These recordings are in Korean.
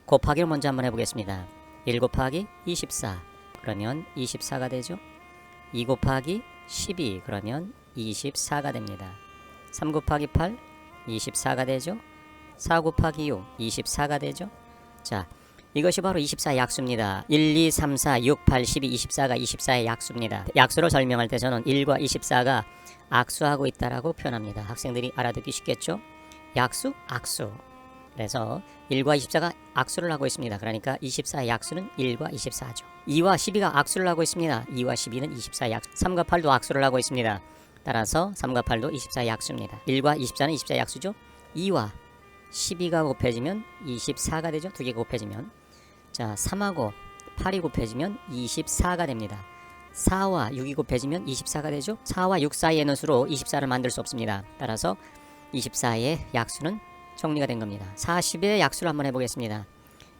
곱하기를 먼저 한번 해보겠습니다. 1 곱하기 24 그러면 24가 되죠. 2 곱하기 12 그러면 24가 됩니다. 3 곱하기 8 24가 되죠. 4 곱하기 6 24가 되죠. 자, 이것이 바로 24의 약수입니다. 1, 2, 3, 4, 6, 8, 12, 24가 24의 약수입니다. 약수를 설명할 때 저는 1과 24가 악수하고 있다라고 표현합니다. 학생들이 알아듣기 쉽겠죠? 약수, 악수. 그래서 1과 24가 악수를 하고 있습니다. 그러니까 24의 약수는 1과 24죠. 2와 12가 악수를 하고 있습니다. 2와 12는 24의 약수. 3과 8도 악수를 하고 있습니다. 따라서 3과 8도 24의 약수입니다. 1과 24는 24의 약수죠. 2와 12가 곱해지면 24가 되죠. 두 개가 곱해지면. 자, 3하고 8이 곱해지면 24가 됩니다. 4와 6이 곱해지면 24가 되죠. 4와 6 사이의 는 수로 24를 만들 수 없습니다. 따라서 24의 약수는 정리가 된 겁니다. 40의 약수를 한번 해보겠습니다.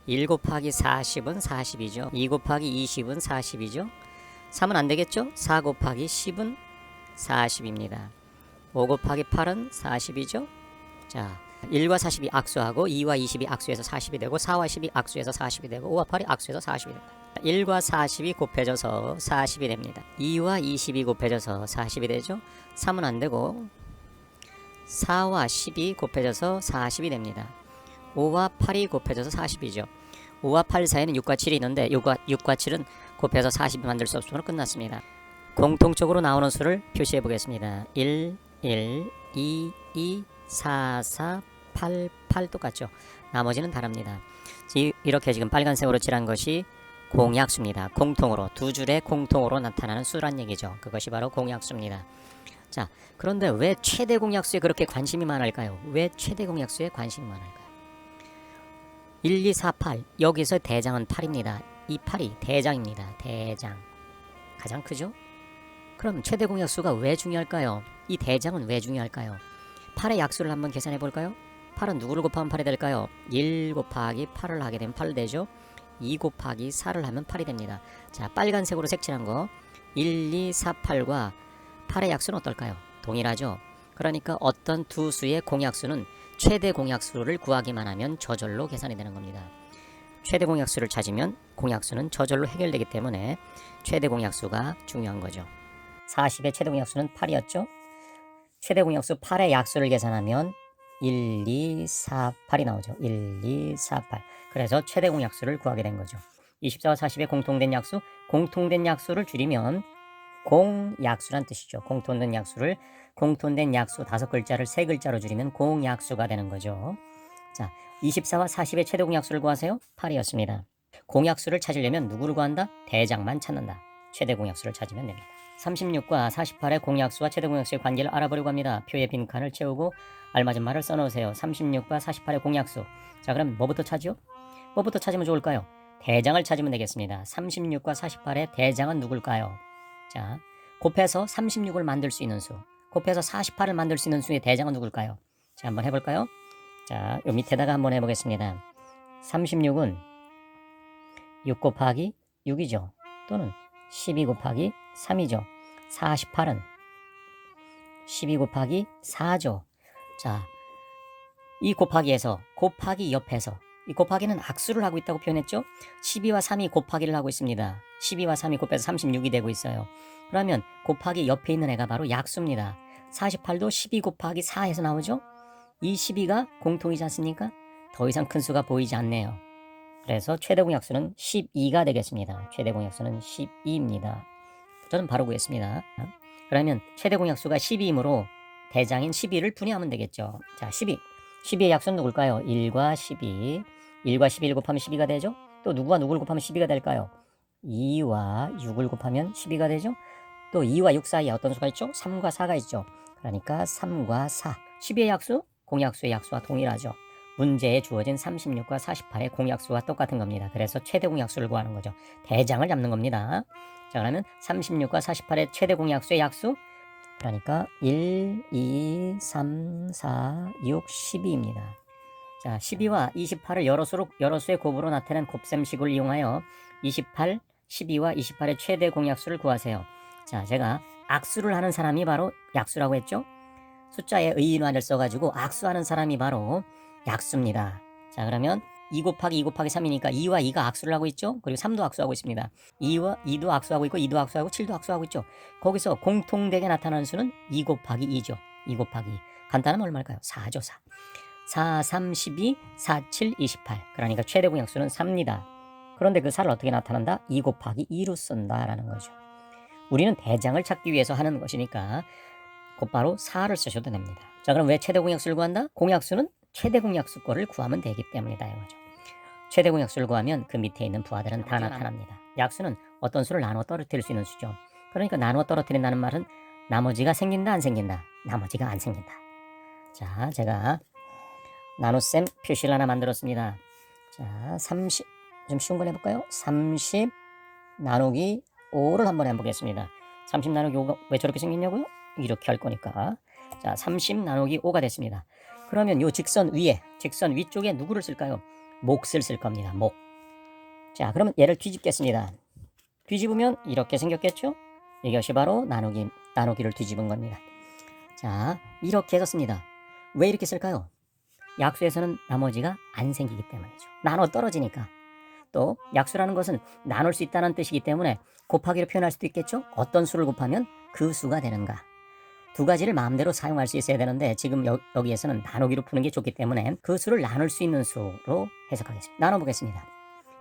1 곱하기 40은 40이죠. 2 곱하기 20은 40이죠. 3은 안되겠죠. 4 곱하기 10은 40입니다. 5 곱하기 8은 40이죠. 자, 1과 40이 악수하고 2와 20이 악수해서 40이 되고 4와 10이 악수해서 40이 되고 5와 8이 악수해서 40이 됩니다. 1과 40이 곱해져서 40이 됩니다. 2와 20이 곱해져서 40이 되죠. 3은 안되고 4와 10이 곱해져서 40이 됩니다. 5와 8이 곱해져서 40이죠. 5와 8 사이에는 6과 7이 있는데 6과 7은 곱해서 40이 만들 수 없으므로 끝났습니다. 공통적으로 나오는 수를 표시해 보겠습니다. 1, 1, 2, 2, 4, 4, 8, 8 똑같죠. 나머지는 다릅니다. 이렇게 지금 빨간색으로 칠한 것이 공약수입니다. 공통으로 두 줄의 공통으로 나타나는 수란 얘기죠. 그것이 바로 공약수입니다. 자, 그런데 왜 최대 공약수에 그렇게 관심이 많을까요? 왜 최대 공약수에 관심이 많을까요? 1, 2, 4, 8 여기서 대장은 8입니다. 이 8이 대장입니다. 대장 가장 크죠? 그럼 최대 공약수가 왜 중요할까요? 이 대장은 왜 중요할까요? 8의 약수를 한번 계산해 볼까요? 8은 누구를 곱하면 8이 될까요? 1 곱하기 8을 하게 되면 8 되죠. 2 곱하기 4를 하면 8이 됩니다. 자, 빨간색으로 색칠한 거 1, 2, 4, 8과 8의 약수는 어떨까요? 동일하죠. 그러니까 어떤 두 수의 공약수는 최대 공약수를 구하기만 하면 저절로 계산이 되는 겁니다. 최대 공약수를 찾으면 공약수는 저절로 해결되기 때문에 최대 공약수가 중요한 거죠. 40의 최대 공약수는 8이었죠. 최대 공약수 8의 약수를 계산하면 1, 2, 4, 8이 나오죠. 1, 2, 4, 8. 그래서 최대 공약수를 구하게 된 거죠. 24와 40의 공통된 약수, 공통된 약수를 줄이면 공약수란 뜻이죠. 공통된 약수를 공통된 약수 5글자를 3글자로 줄이면 공약수가 되는 거죠. 자, 24와 40의 최대 공약수를 구하세요. 8이었습니다. 공약수를 찾으려면 누구를 구한다? 대장만 찾는다. 최대 공약수를 찾으면 됩니다. 36과 48의 공약수와 최대 공약수의 관계를 알아보려고 합니다. 표에 빈칸을 채우고 알맞은 말을 써놓으세요. 36과 48의 공약수. 자, 그럼 뭐부터 찾죠? 뭐부터 찾으면 좋을까요? 대장을 찾으면 되겠습니다. 36과 48의 대장은 누굴까요? 자, 곱해서 36을 만들 수 있는 수, 곱해서 48을 만들 수 있는 수의 대장은 누굴까요? 자, 한번 해볼까요? 자, 요 밑에다가 한번 해보겠습니다. 36은 6 곱하기 6이죠. 또는 12 곱하기 3이죠. 48은 12 곱하기 4죠. 자, 이 곱하기에서 곱하기 옆에서 이 곱하기는 악수를 하고 있다고 표현했죠. 12와 3이 곱하기를 하고 있습니다. 12와 3이 곱해서 36이 되고 있어요. 그러면 곱하기 옆에 있는 애가 바로 약수입니다. 48도 12 곱하기 4에서 나오죠. 이 12가 공통이지 않습니까? 더 이상 큰 수가 보이지 않네요. 그래서 최대 공약수는 12가 되겠습니다. 최대 공약수는 12입니다. 저는 바로 구했습니다. 그러면 최대 공약수가 12이므로 대장인 12를 분해하면 되겠죠. 자, 12. 12의 약수는 누굴까요? 1과 12. 1과 12를 곱하면 12가 되죠. 또 누구와 누구를 곱하면 12가 될까요? 2와 6을 곱하면 12가 되죠. 또 2와 6 사이에 어떤 수가 있죠? 3과 4가 있죠. 그러니까 3과 4. 12의 약수, 공약수의 약수와 동일하죠. 문제에 주어진 36과 48의 공약수와 똑같은 겁니다. 그래서 최대 공약수를 구하는 거죠. 대장을 잡는 겁니다. 자, 그러면 36과 48의 최대 공약수의 약수, 그러니까 1, 2, 3, 4, 6, 12입니다. 자, 12와 28을 여러 수의 곱으로 나타낸 곱셈식을 이용하여 28, 12와 28의 최대 공약수를 구하세요. 자, 제가 악수를 하는 사람이 바로 약수라고 했죠. 숫자에 의인화를 써가지고 악수하는 사람이 바로 약수입니다. 자, 그러면 2 곱하기 2 곱하기 3이니까 2와 2가 악수를 하고 있죠. 그리고 3도 악수하고 있습니다. 2도 악수하고 있고 2도 악수하고 7도 악수하고 있죠. 거기서 공통되게 나타나는 수는 2 곱하기 2죠. 2 곱하기 2. 간단하면 얼마일까요? 4죠. 4. 4, 3, 12, 4, 7, 28. 그러니까 최대 공약수는 4입니다. 그런데 그 4를 어떻게 나타난다? 2 곱하기 2로 쓴다라는 거죠. 우리는 대장을 찾기 위해서 하는 것이니까 곧바로 4를 쓰셔도 됩니다. 자, 그럼 왜 최대 공약수를 구한다? 공약수는 최대 공약수 거를 구하면 되기 때문이다 이거죠. 최대 공약수를 구하면 그 밑에 있는 부하들은 다 나타납니다. 약수는 어떤 수를 나누어 떨어뜨릴 수 있는 수죠. 그러니까 나누어 떨어뜨린다는 말은 나머지가 생긴다 안 생긴다? 나머지가 안 생긴다. 자, 제가 나눗셈 표시를 하나 만들었습니다. 자, 30, 좀 쉬운 걸 해볼까요? 30 나누기 5를 한번 해보겠습니다. 30 나누기 5가 왜 저렇게 생겼냐고요? 이렇게 할 거니까. 자, 30 나누기 5가 됐습니다. 그러면 요 직선 위에, 직선 위쪽에 누구를 쓸까요? 몫을 쓸 겁니다. 몫. 자, 그러면 얘를 뒤집겠습니다. 뒤집으면 이렇게 생겼겠죠? 이것이 바로 나누기를 뒤집은 겁니다. 자, 이렇게 해서 씁니다. 왜 이렇게 쓸까요? 약수에서는 나머지가 안 생기기 때문이죠. 나눠 떨어지니까. 또 약수라는 것은 나눌 수 있다는 뜻이기 때문에 곱하기로 표현할 수도 있겠죠? 어떤 수를 곱하면 그 수가 되는가. 두 가지를 마음대로 사용할 수 있어야 되는데 지금 여기에서는 나누기로 푸는 게 좋기 때문에 그 수를 나눌 수 있는 수로 해석하겠습니다. 나눠보겠습니다.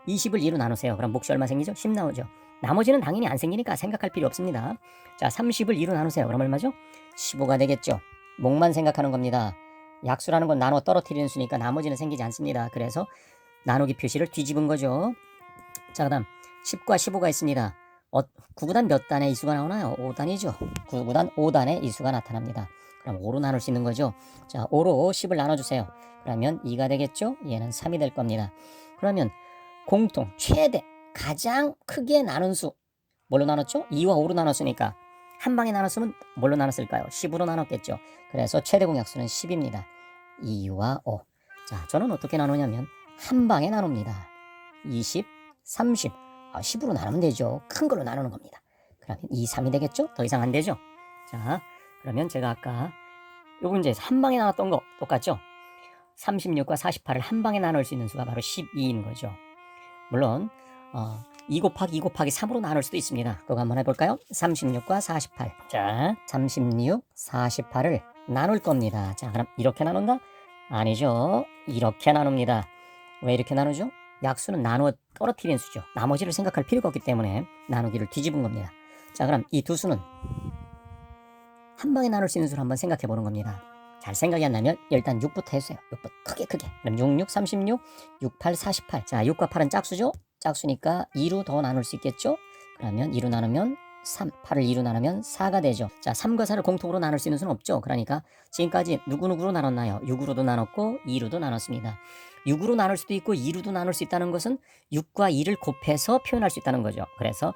20을 2로 나누세요. 그럼 몫이 얼마 생기죠? 10 나오죠. 나머지는 당연히 안 생기니까 생각할 필요 없습니다. 자, 30을 2로 나누세요. 그럼 얼마죠? 15가 되겠죠. 몫만 생각하는 겁니다. 약수라는 건 나눠 떨어뜨리는 수니까 나머지는 생기지 않습니다. 그래서 나누기 표시를 뒤집은 거죠. 자, 그 다음 10과 15가 있습니다. 9구단 몇 단의 이수가 나오나요? 5단이죠. 9구단 5단의 이수가 나타납니다. 그럼 5로 나눌 수 있는 거죠. 자, 5로 10을 나눠주세요. 그러면 2가 되겠죠. 얘는 3이 될 겁니다. 그러면 공통, 최대, 가장 크게 나눈 수 뭘로 나눴죠? 2와 5로 나눴으니까 한 방에 나눴으면 뭘로 나눴을까요? 10으로 나눴겠죠. 그래서 최대 공약수는 10입니다. 2와 5. 자, 저는 어떻게 나누냐면 한 방에 나눕니다. 20, 30. 10으로 나누면 되죠. 큰 걸로 나누는 겁니다. 그러면 2, 3이 되겠죠? 더 이상 안 되죠? 자, 그러면 제가 아까 요 문제에서 한 방에 나눴던 거 똑같죠? 36과 48을 한 방에 나눌 수 있는 수가 바로 12인 거죠. 물론 2 곱하기 2 곱하기 3으로 나눌 수도 있습니다. 그거 한번 해볼까요? 36과 48. 자, 36, 48을 나눌 겁니다. 자, 그럼 이렇게 나눈다? 아니죠. 이렇게 나눕니다. 왜 이렇게 나누죠? 약수는 나누어 떨어뜨리는 수죠. 나머지를 생각할 필요가 없기 때문에 나누기를 뒤집은 겁니다. 자, 그럼 이 두 수는 한 방에 나눌 수 있는 수를 한번 생각해 보는 겁니다. 잘 생각이 안 나면 일단 6부터 해주세요. 6부터 크게. 그럼 6, 6, 36, 6, 8, 48. 자, 6과 8은 짝수죠? 짝수니까 2로 더 나눌 수 있겠죠? 그러면 2로 나누면 3, 8을 2로 나누면 4가 되죠. 자, 3과 4를 공통으로 나눌 수 있는 수는 없죠. 그러니까 지금까지 누구누구로 나눴나요? 6으로도 나눴고 2로도 나눴습니다. 6으로 나눌 수도 있고 2로도 나눌 수 있다는 것은 6과 2를 곱해서 표현할 수 있다는 거죠. 그래서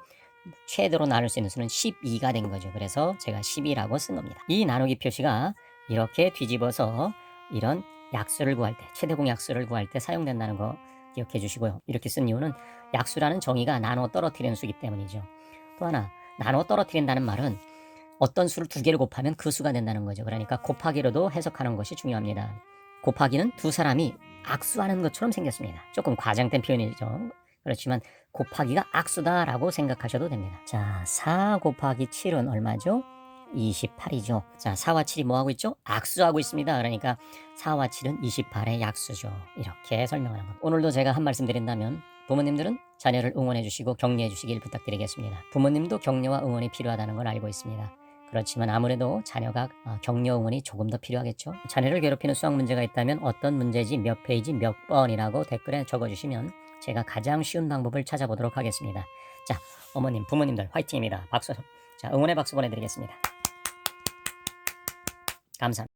최대로 나눌 수 있는 수는 12가 된 거죠. 그래서 제가 12라고 쓴 겁니다. 이 나누기 표시가 이렇게 뒤집어서 이런 약수를 구할 때, 최대 공약수를 구할 때 사용된다는 거 기억해 주시고요. 이렇게 쓴 이유는 약수라는 정의가 나눠 떨어뜨리는 수이기 때문이죠. 또 하나, 나눠 떨어뜨린다는 말은 어떤 수를 두 개를 곱하면 그 수가 된다는 거죠. 그러니까 곱하기로도 해석하는 것이 중요합니다. 곱하기는 두 사람이 악수하는 것처럼 생겼습니다. 조금 과장된 표현이죠. 그렇지만 곱하기가 악수다라고 생각하셔도 됩니다. 자, 4 곱하기 7은 얼마죠? 28이죠. 자, 4와 7이 뭐하고 있죠? 악수하고 있습니다. 그러니까 4와 7은 28의 약수죠. 이렇게 설명하는 겁니다. 오늘도 제가 한 말씀 드린다면 부모님들은 자녀를 응원해 주시고 격려해 주시길 부탁드리겠습니다. 부모님도 격려와 응원이 필요하다는 걸 알고 있습니다. 그렇지만 아무래도 자녀가 격려 응원이 조금 더 필요하겠죠. 자녀를 괴롭히는 수학 문제가 있다면 어떤 문제지 몇 페이지 몇 번이라고 댓글에 적어주시면 제가 가장 쉬운 방법을 찾아보도록 하겠습니다. 자, 어머님, 부모님들 화이팅입니다. 박수. 자, 응원의 박수 보내드리겠습니다. 감사합니다.